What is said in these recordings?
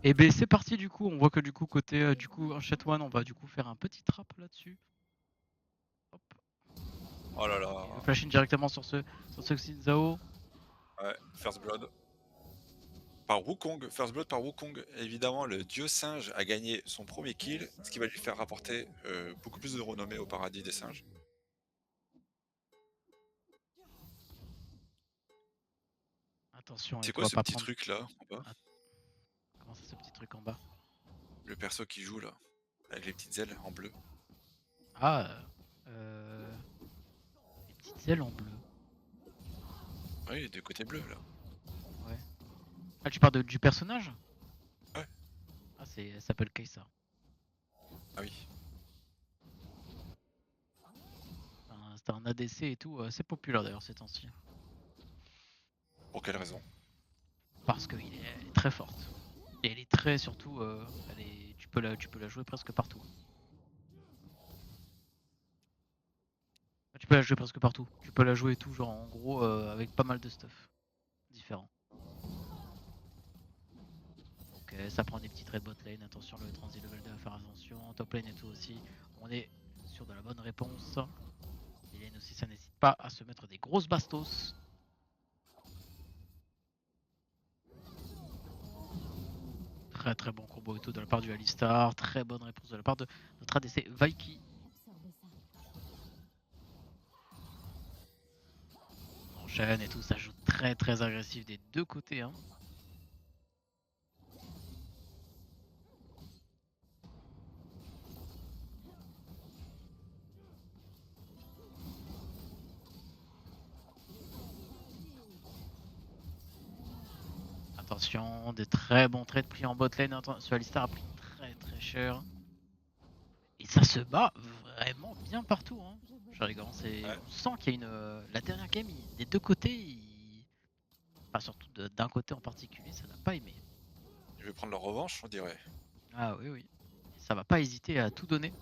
Et ben c'est parti du coup, on voit que du coup côté du coup Uncharted One, on va du coup faire un petit trap là-dessus. Hop. Oh là là. Et le flash in directement sur ce Xin Zhao. Ouais, First Blood. Par Wukong, First Blood par Wukong. Évidemment, le dieu singe a gagné son premier kill, ce qui va lui faire rapporter beaucoup plus de renommée au paradis des singes. Attention, C'est et on quoi va ce pas petit prendre. truc là en bas? Ah, comment ça, ce petit truc en bas? Le perso qui joue là, avec les petites ailes en bleu. Ah, euh, les petites ailes en bleu. Oui, il est de côté bleu là. Ouais. Ah, tu parles du personnage? Ouais, Ah, elle s'appelle Kaisa. ah oui. C'était un ADC et tout, assez populaire d'ailleurs ces temps-ci. Pour quelle raison? Parce qu'elle est très forte. Et elle est très surtout, tu peux la jouer presque partout. Tu peux la jouer presque partout. Tu peux la jouer tout, genre en gros, avec pas mal de stuff différents. Donc ça prend des petits traits de bot lane. Attention, le transit level 2 à faire attention. Top lane et tout aussi. On est sur de la bonne réponse. Et lane aussi, ça n'hésite pas à se mettre des grosses bastos. Très très bon combo et tout de la part du Alistar. Très bonne réponse de la part de notre ADC Vaiki. On enchaîne et tout, ça joue très très agressif des deux côtés. Hein. Attention, des très bons trades pris en bot lane. Ce Alistar a pris très très cher. Et ça se bat vraiment bien partout. Hein. Je rigole, Ouais, on sent qu'il y a une. La dernière game, des deux côtés, enfin surtout d'un côté en particulier, ça n'a pas aimé. je vais prendre leur revanche, on dirait. Ah oui, oui. Et ça va pas hésiter à tout donner.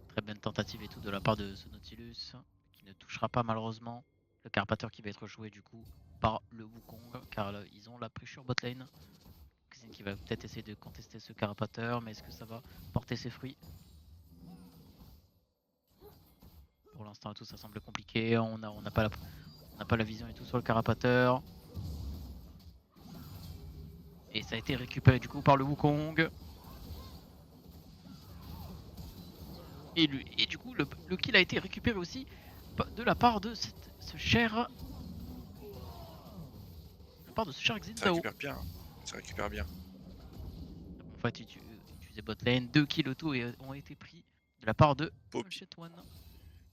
Très bonne tentative et tout de la part de ce Nautilus, qui ne touchera pas malheureusement le Carapateur qui va être joué du coup par le Wukong, car là, ils ont la pressure bot lane. Xin qui va peut-être essayer de contester ce Carapateur, mais est-ce que ça va porter ses fruits? Pour l'instant, tout ça semble compliqué. On n'a pas la vision et tout sur le Carapateur. Et ça a été récupéré du coup par le Wukong. Et du coup, le kill a été récupéré aussi de la part de ce cher. De la part de ce cher Ça Xin. récupère bien, hein. Ça récupère bien. En fait, utilisé bot lane, 2 kills auto ont été pris de la part de Poppy, Uncharted One.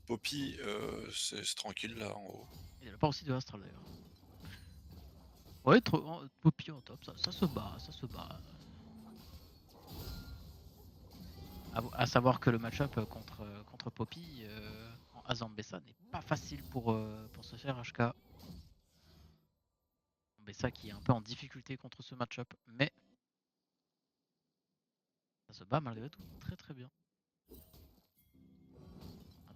Poppy c'est tranquille là en haut. Et de la part aussi de Astral d'ailleurs. Ouais, Poppy en top, ça se bat, ça se bat. À savoir que le match-up contre Poppy en Azambessa n'est pas facile pour ce cher HK. Azambessa qui est un peu en difficulté contre ce match-up, mais ça se bat malgré tout très très bien. Tout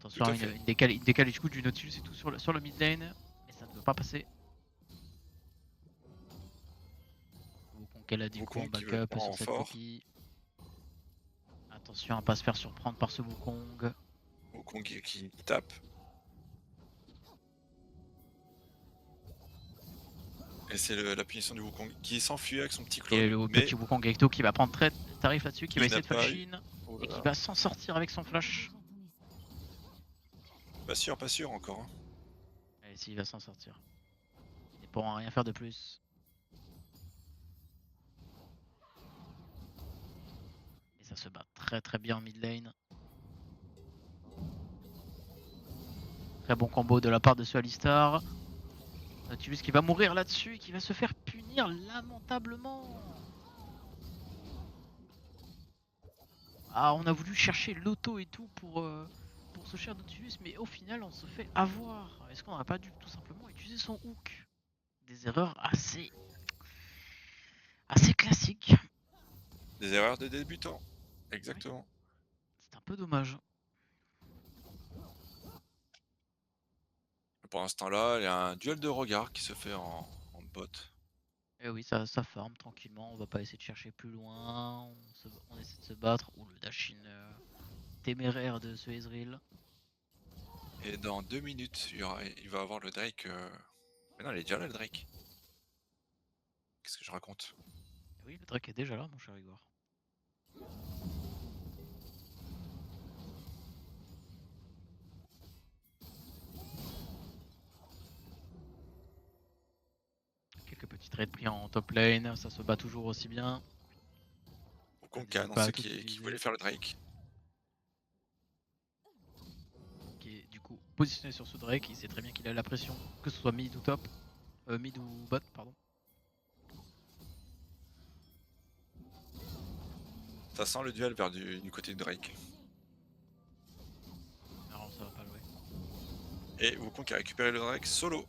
Attention, à fait. une décalage du coup du Nautilus et tout sur le mid lane, mais ça ne veut pas passer. Wukong qu'elle a du coup en Wukong qui veut le backup prendre sur en cette fort. Poppy. Attention à pas se faire surprendre par ce Wukong. Wukong qui tape. Et c'est la punition du Wukong qui s'enfuit avec son petit Et clone. le Mais petit Wukong Gekto qui va prendre très tarif là-dessus, qui va il essayer n'a de pas flash eu. in Oh et là qui là. va s'en sortir avec son flash. Pas sûr encore. Hein. Allez, s'il va s'en sortir. Il ne pourra rien faire de plus. Et ça se bat très très bien en mid lane. Très bon combo de la part de ce Alistar. Nautilus qui va mourir là-dessus et qui va se faire punir lamentablement. Ah, on a voulu chercher l'auto et tout pour ce cher Nautilus, mais au final, on se fait avoir. Est-ce qu'on n'aurait pas dû tout simplement utiliser son hook? Des erreurs assez classiques. Des erreurs de débutants. Oui, Exactement. c'est un peu dommage. Pour l'instant là, il y a un duel de regard qui se fait en bot. Et oui, ça farm tranquillement, on va pas essayer de chercher plus loin, on essaie de se battre. Ou le dash-in téméraire de ce Ezreal. Et dans 2 minutes, il va avoir le Drake. Mais non, il est déjà là le Drake. Qu'est-ce que je raconte? Oui, le Drake est déjà là, mon cher Igor. Quelques petits trades pris en top lane, ça se bat toujours aussi bien. Wukong qui a N'hésitez pas annoncé à tout qu'il voulait utiliser. faire le Drake. Qui est du coup positionné sur ce Drake, il sait très bien qu'il a la pression, que ce soit mid ou top. Mid ou bot, pardon. Ça sent le duel vers du côté de Drake. Non, ça va pas jouer. Et Wukong qui a récupéré le Drake solo.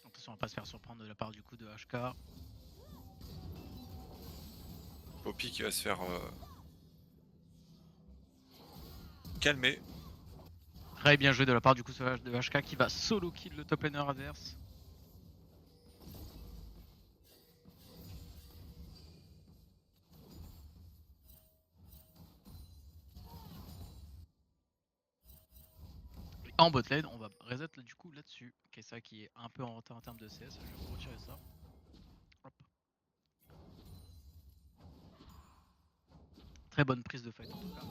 Attention à pas se faire surprendre de la part du coup de HK. Poppy qui va se faire calmer. Très bien joué de la part du coup de HK qui va solo kill le top laner adverse. Et en bot lane, on va reset du coup là-dessus. Ok, ça qui est un peu en retard en termes de CS. Je vais retirer ça. Hop. Très bonne prise de fight en tout cas.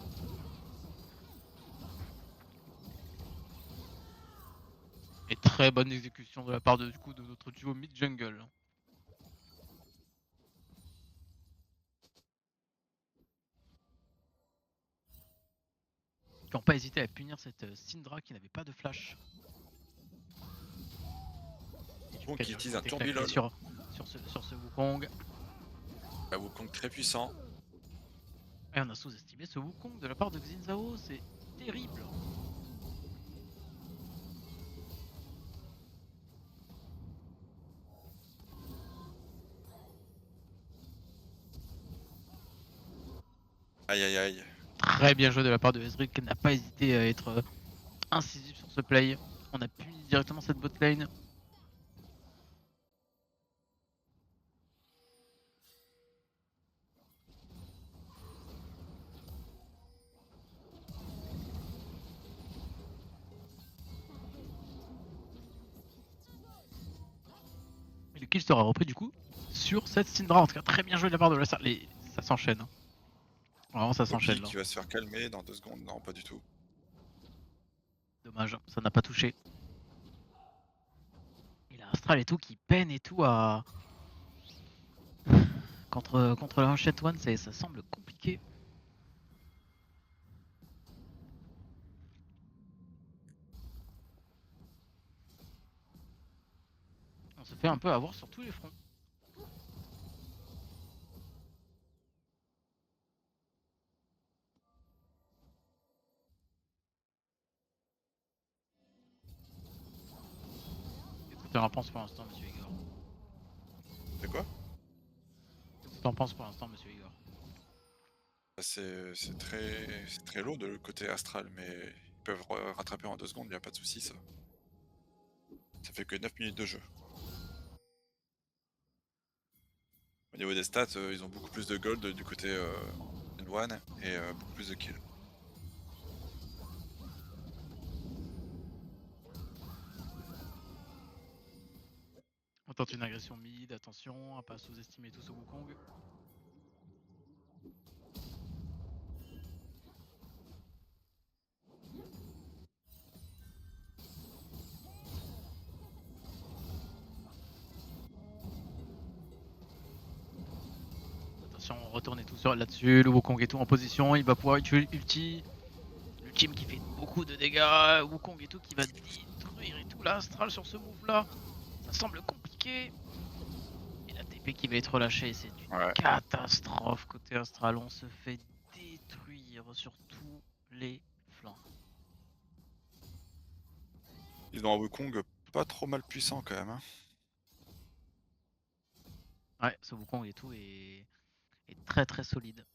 Et très bonne exécution de la part du coup de notre duo mid jungle. Qui n'ont pas hésité à punir cette Syndra qui n'avait pas de flash. Wukong qui utilise un Été claqué tourbilol. sur ce Wukong. Wukong très puissant. Et on a sous-estimé ce Wukong de la part de Xin Zhao, c'est terrible. Aïe aïe aïe. Très bien joué de la part de Ezreal qui n'a pas hésité à être incisif sur ce play. On a puni directement cette bot lane. Et le kill sera repris du coup sur cette Syndra. En tout cas, très bien joué de la part de la Ça s'enchaîne. Hein. Vraiment, ça s'enchaîne Poppy là. qui va se faire calmer dans 2 secondes. Non, pas du tout. Dommage, ça n'a pas touché. Il a Astral et tout qui peine et tout à. Contre la Hachette One, ça semble compliqué. On se fait un peu avoir sur tous les fronts. Qu'est-ce que tu en penses pour l'instant, monsieur Igor? C'est quoi? Qu'est-ce que tu en penses pour l'instant, monsieur Igor? C'est très lourd de le côté astral, mais ils peuvent rattraper en 2 secondes, y a pas de souci ça. Ça fait que 9 minutes de jeu. Au niveau des stats, ils ont beaucoup plus de gold du côté N1 et beaucoup plus de kills. On tente une agression mid, attention à pas sous-estimer tout ce Wukong. Attention, retournez tout sur là-dessus, le Wukong est tout en position, il va pouvoir utiliser ulti. L'ultime qui fait beaucoup de dégâts, Wukong et tout qui va détruire et tout l'astral sur ce move là. Ça semble compliqué. Et la TP qui va être relâchée, c'est une catastrophe côté astral, on se fait détruire sur tous les flancs. Ils ont un Wukong pas trop mal puissant quand même. Hein. Ouais, ce Wukong et tout est très très solide.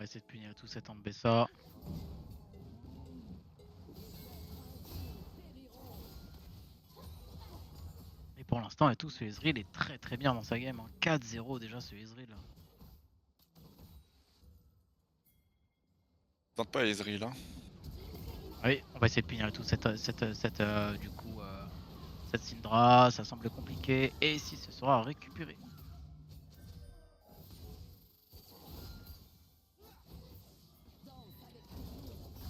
va essayer de punir tout cet Ambessa. Et pour l'instant, et tout, ce Ezreal est très très bien dans sa game. Hein. 4-0 déjà ce Ezreal. Tente pas Ezreal. Hein. Oui, on va essayer de punir tout du coup, cette Syndra. Ça semble compliqué. Et si ce sera récupéré.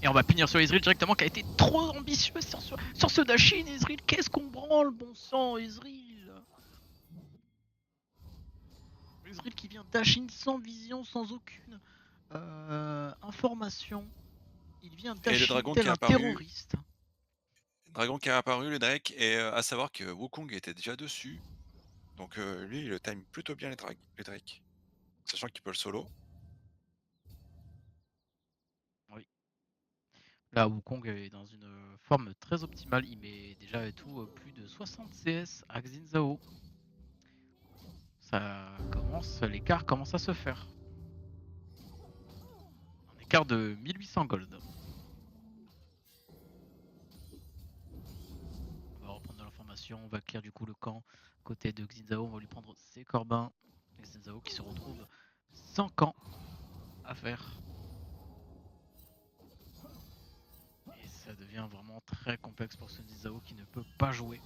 Et on va punir sur Ezreal directement qui a été trop ambitieux sur ce Dashin. Ezreal, qu'est-ce qu'on branle, bon sang, Ezreal. Ezreal qui vient Dashin sans vision, sans aucune information. Il vient Et le Dashin dragon qui tel est un apparu. terroriste. Dragon qui est apparu, le Drake, et à savoir que Wukong était déjà dessus. Donc lui, il le time plutôt bien les Drake. Sachant qu'il peut le solo. Oui. Là, Wukong est dans une forme très optimale. Il met déjà et tout plus de 60 CS à Xin Zhao. L'écart commence à se faire. Un écart de 1800 gold. On va reprendre de l'information, on va clear du coup le camp côté de Xin Zhao, on va lui prendre ses corbins. Et Xin Zhao qui se retrouve sans camp à faire. Et ça devient vraiment très complexe pour ce Xin Zhao qui ne peut pas jouer.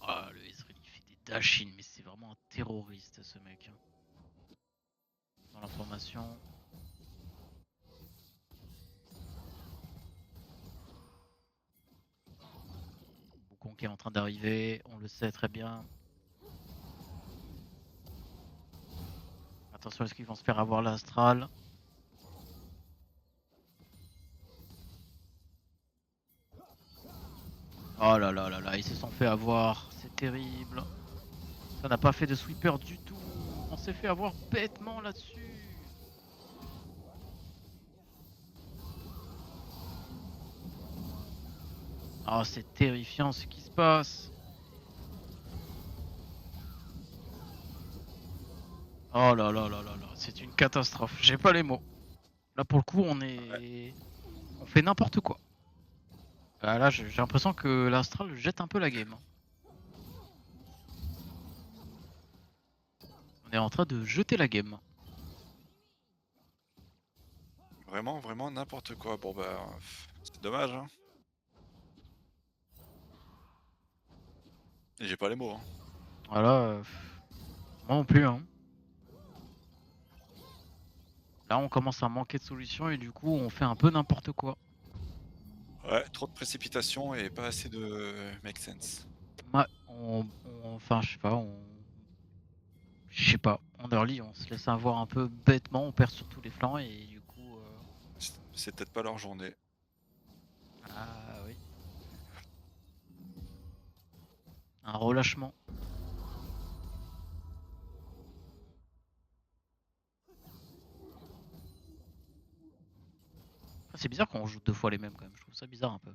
Ah, le Ezreal il fait des dashin, mais c'est vraiment un terroriste ce mec. Dans l'information. Wukong qui est en train d'arriver, on le sait très bien. Attention, est-ce qu'ils vont se faire avoir l'astral? Oh là là là là, ils se sont fait avoir, c'est terrible. Ça n'a pas fait de sweeper du tout. On s'est fait avoir bêtement là-dessus. Oh, c'est terrifiant ce qui se passe. Oh là là là là là, c'est une catastrophe. J'ai pas les mots. Là pour le coup, on fait n'importe quoi. Là, j'ai l'impression que l'Astral jette un peu la game. On est en train de jeter la game. Vraiment, vraiment n'importe quoi. Bon bah, c'est dommage. Hein. Et j'ai pas les mots. Hein. Voilà, moi non plus. Hein. Là, on commence à manquer de solutions et du coup, on fait un peu n'importe quoi. Ouais, trop de précipitation et pas assez de make sense. Ouais, enfin, je sais pas, en early, on se laisse avoir un peu bêtement, on perd sur tous les flancs et du coup. C'est peut-être pas leur journée. Ah oui. Un relâchement. C'est bizarre qu'on joue deux fois les mêmes quand même, je trouve ça bizarre un peu.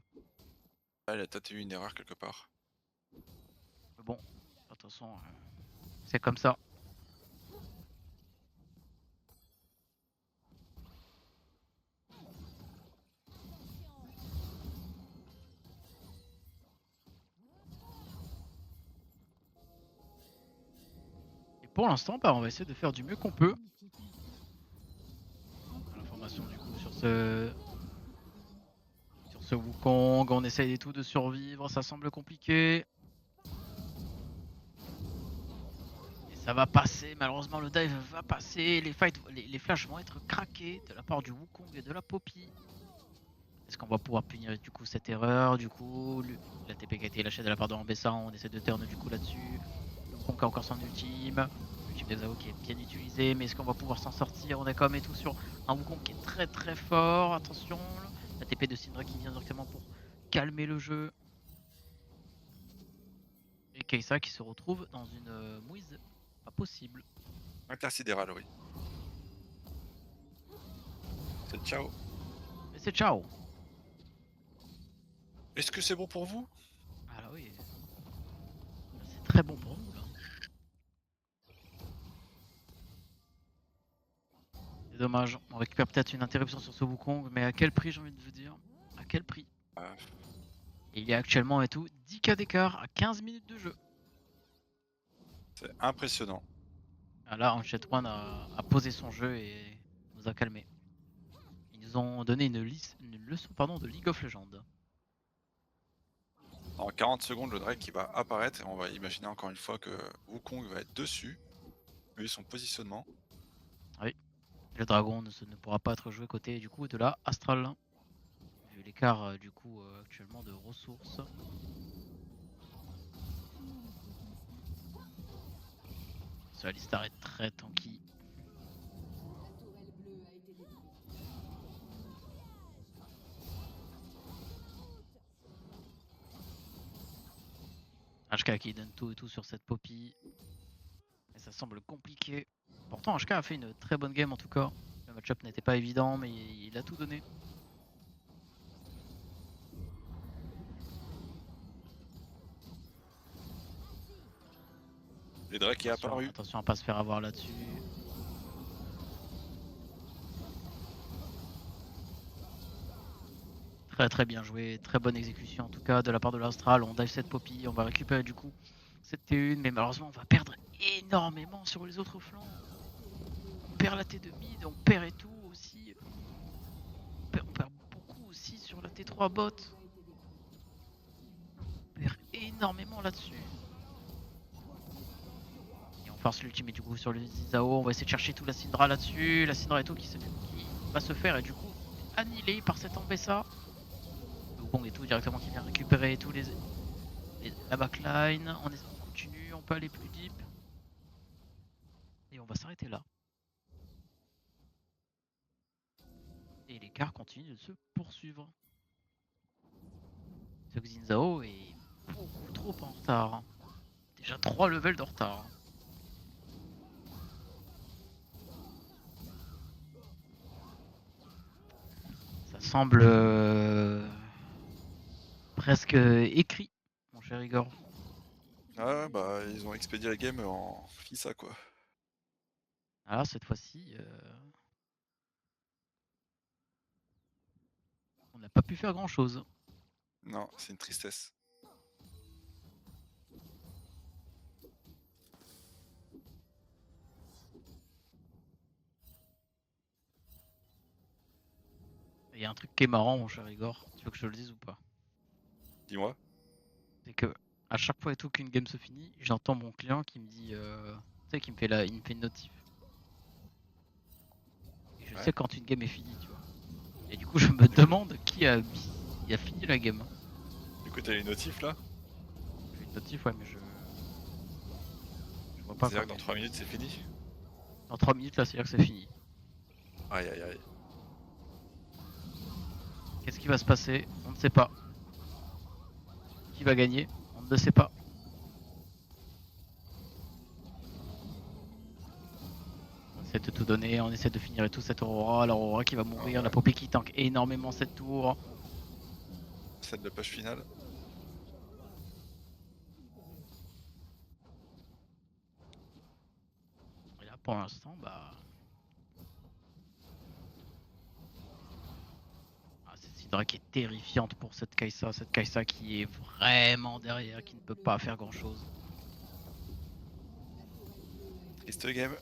Ah, il a peut-être eu une erreur quelque part. Mais bon, de toute façon, c'est comme ça. Et pour l'instant, bah, on va essayer de faire du mieux qu'on peut. L'information du coup sur ce Wukong, on essaye et tout de survivre, ça semble compliqué. Et ça va passer, malheureusement le dive va passer, les flashs vont être craqués de la part du Wukong et de la Poppy. Est-ce qu'on va pouvoir punir du coup cette erreur? Du coup, la TP qui a été lâchée de la part de Ambessa, on essaie de turn du coup là-dessus. Le Wukong a encore son ultime. L'ultime de Zhao qui est bien utilisé, mais est-ce qu'on va pouvoir s'en sortir? On est quand même et tout sur un Wukong qui est très très fort. Attention, la TP de Syndra qui vient directement pour calmer le jeu. Et Kai'Sa qui se retrouve dans une mouise pas possible. Intersidéral, oui. C'est ciao. Et c'est ciao. Est-ce que c'est bon pour vous? Ah là oui, c'est très bon pour nous là. dommage. On récupère peut-être une interruption sur ce Wukong, mais à quel prix, j'ai envie de vous dire? À quel prix? Ah, Et il y a actuellement et tout 10K d'écart à 15 minutes de jeu. c'est impressionnant. Ah là, Ancient One a posé son jeu et nous a calmés. Ils nous ont donné une leçon de League of Legends. En 40 secondes, le Drake qui va apparaître et on va imaginer encore une fois que Wukong va être dessus, vu son positionnement. Oui, le dragon ne pourra pas être joué côté du coup de la Astral. Vu l'écart du coup actuellement de ressources. Ce Alistar est très tanky. HK qui donne tout et tout sur cette Poppy. Et ça semble compliqué. Pourtant HK a fait une très bonne game en tout cas. Le match-up n'était pas évident mais il a tout donné. Et Drake est apparu. Attention à pas se faire avoir là-dessus. Très bien joué, très bonne exécution en tout cas de la part de l'Astral. On dive cette Poppy, on va récupérer du coup cette T1, mais malheureusement on va perdre énormément sur les autres flancs. On perd la T2 mid, on perd et tout aussi. On perd beaucoup aussi sur la T3 bot. On perd énormément là-dessus. Et on force l'ultimate du coup sur le Zizao. On va essayer de chercher tout la Syndra là-dessus. La Syndra et tout qui va se faire et du coup annihilé par cette Ambessa. Wukong et tout directement qui vient récupérer tous la backline. On continue, on peut aller plus deep. Et on va s'arrêter là. Et l'écart continue de se poursuivre. Ce Xin Zhao est beaucoup trop en retard. Déjà 3 levels de retard. Ça semble presque écrit, mon cher Igor. Ah bah ils ont expédié la game en FISA quoi. Alors cette fois-ci, on n'a pas pu faire grand-chose. Non, c'est une tristesse. Il y a un truc qui est marrant, mon cher Igor. Tu veux que je le dise ou pas? Dis-moi. C'est que à chaque fois et tout qu'une game se finit, j'entends mon client qui me dit, tu sais, qui me fait il me fait une notif. Et je sais quand une game est finie, tu vois. Et du coup, je me demande qui a fini la game. Du coup t'as les notifs là? J'ai une notif, ouais, mais je vois pas. C'est-à-dire que dans 3 minutes c'est fini? Dans 3 minutes là, c'est-à-dire que c'est fini. Aïe aïe aïe. Qu'est-ce qui va se passer? On ne sait pas. Qui va gagner? On ne sait pas. On essaie de tout donner, on essaie de finir et tout cette Aurora. L'Aurora qui va mourir, la Poppy qui tank énormément cette tour. Scène de push finale. Et là pour l'instant, bah... cette Syndra qui est terrifiante pour cette Kai'Sa qui est vraiment derrière, qui ne peut pas faire grand chose. Triste game.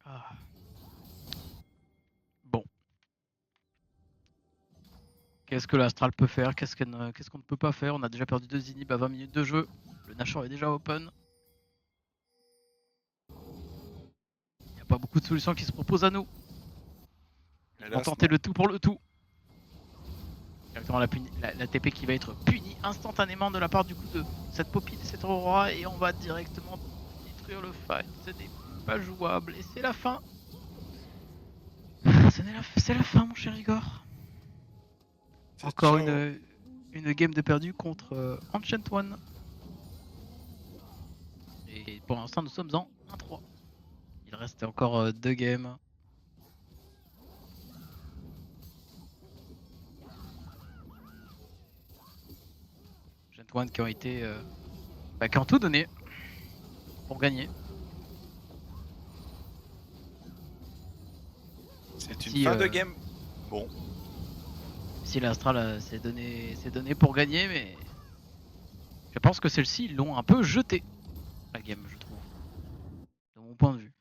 Ah. Bon. Qu'est-ce que l'Astral peut faire? Qu'est-ce qu'on ne peut pas faire? On a déjà perdu 2 inhibs à 20 minutes de jeu. Le Nashor est déjà open. Il n'y a pas beaucoup de solutions qui se proposent à nous. On va tenter le tout pour le tout. Directement la TP qui va être punie instantanément de la part du coup de cette Poppy, de cette Aurora. Et on va directement détruire le fight. C'est des pas jouable. Et c'est la fin. C'est la fin, mon cher Igor. C'est Encore ciao. une game de perdu contre Ancient One. Et pour l'instant, nous sommes en 1-3. Il reste encore 2 games. Ancient One qui ont été. Qui ont tout donné pour gagner. C'est une Si, fin de game. Bon, Si l'Astral s'est donné pour gagner, mais je pense que celle-ci, ils l'ont un peu jeté, la game, je trouve, de mon point de vue.